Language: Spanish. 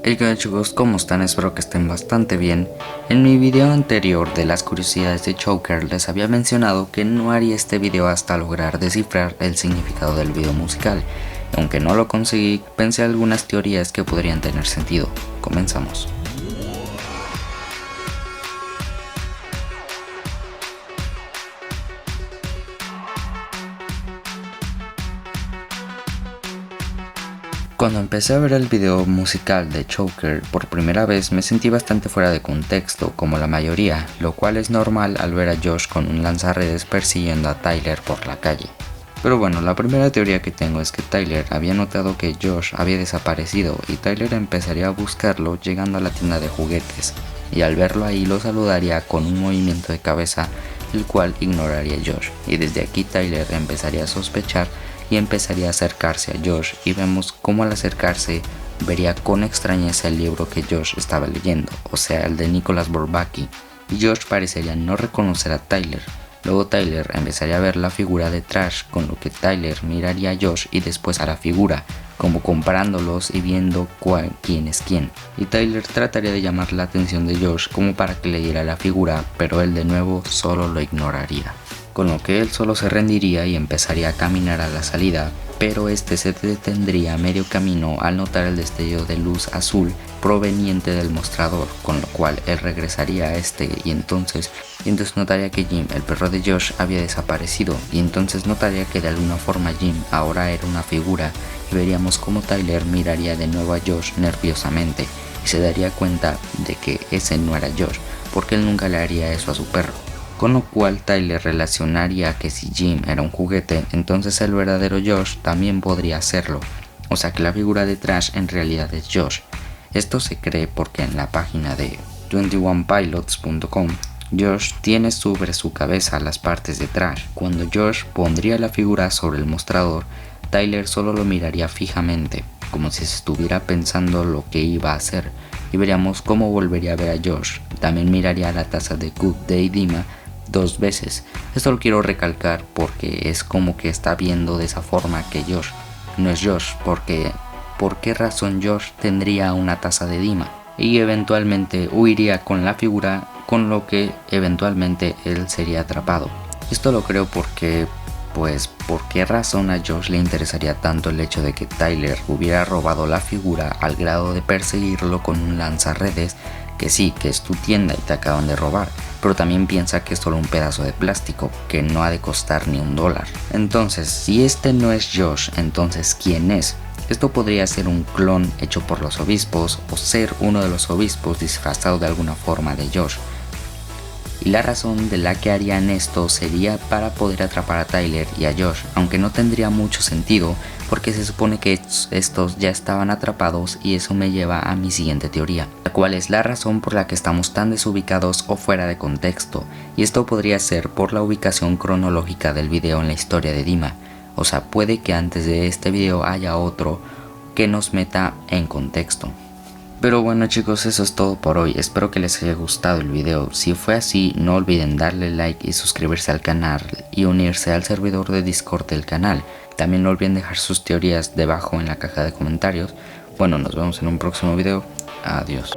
Hey, ¿qué tal, chicos? ¿Cómo están? Espero que estén bastante bien. En mi video anterior de las curiosidades de Joker les había mencionado que no haría este video hasta lograr descifrar el significado del video musical. Aunque no lo conseguí, pensé algunas teorías que podrían tener sentido. Comenzamos. Cuando empecé a ver el video musical de Joker por primera vez me sentí bastante fuera de contexto, como la mayoría, lo cual es normal al ver a Josh con un lanzarredes persiguiendo a Tyler por la calle. Pero bueno, la primera teoría que tengo es que Tyler había notado que Josh había desaparecido y Tyler empezaría a buscarlo llegando a la tienda de juguetes, y al verlo ahí lo saludaría con un movimiento de cabeza, el cual ignoraría a Josh, y desde aquí Tyler empezaría a sospechar y empezaría a acercarse a Josh, y vemos cómo al acercarse vería con extrañeza el libro que Josh estaba leyendo, o sea el de Nicholas Bourbaki, y Josh parecería no reconocer a Tyler. Luego Tyler empezaría a ver la figura de Trash, con lo que Tyler miraría a Josh y después a la figura, como comparándolos y viendo quién es quién. Y Tyler trataría de llamar la atención de Josh como para que le diera la figura, pero él de nuevo solo lo ignoraría, con lo que él solo se rendiría y empezaría a caminar a la salida, pero este se detendría a medio camino al notar el destello de luz azul proveniente del mostrador, con lo cual él regresaría a este y entonces notaría que Jim, el perro de Josh, había desaparecido, y entonces notaría que de alguna forma Jim ahora era una figura, y veríamos cómo Tyler miraría de nuevo a Josh nerviosamente y se daría cuenta de que ese no era Josh, porque él nunca le haría eso a su perro. Con lo cual Tyler relacionaría que si Jim era un juguete, entonces el verdadero Josh también podría hacerlo, o sea que la figura de Trash en realidad es Josh. Esto se cree porque en la página de 21pilots.com Josh tiene sobre su cabeza las partes de Trash. Cuando Josh pondría la figura sobre el mostrador, Tyler solo lo miraría fijamente, como si se estuviera pensando lo que iba a hacer, y veríamos cómo volvería a ver a Josh. También miraría la taza de Good Day Dima dos veces. Esto lo quiero recalcar porque es como que está viendo de esa forma que Josh no es Josh, porque ¿por qué razón Josh tendría una taza de Dima? Y eventualmente huiría con la figura, con lo que eventualmente él sería atrapado. Esto lo creo porque, pues, ¿por qué razón a Josh le interesaría tanto el hecho de que Tyler hubiera robado la figura al grado de perseguirlo con un lanzarredes? Que sí, que es tu tienda y te acaban de robar, pero también piensa que es solo un pedazo de plástico, que no ha de costar ni $1. Entonces, si este no es Josh, entonces ¿quién es? Esto podría ser un clon hecho por los obispos, o ser uno de los obispos disfrazado de alguna forma de Josh. Y la razón de la que harían esto sería para poder atrapar a Tyler y a Josh, aunque no tendría mucho sentido porque se supone que estos ya estaban atrapados, y eso me lleva a mi siguiente teoría, la cual es la razón por la que estamos tan desubicados o fuera de contexto, y esto podría ser por la ubicación cronológica del video en la historia de Dima. O sea, puede que antes de este video haya otro que nos meta en contexto. Pero bueno, chicos, eso es todo por hoy. Espero que les haya gustado el video. Si fue así, no olviden darle like y suscribirse al canal y unirse al servidor de Discord del canal. También no olviden dejar sus teorías debajo en la caja de comentarios. Bueno, nos vemos en un próximo video. Adiós.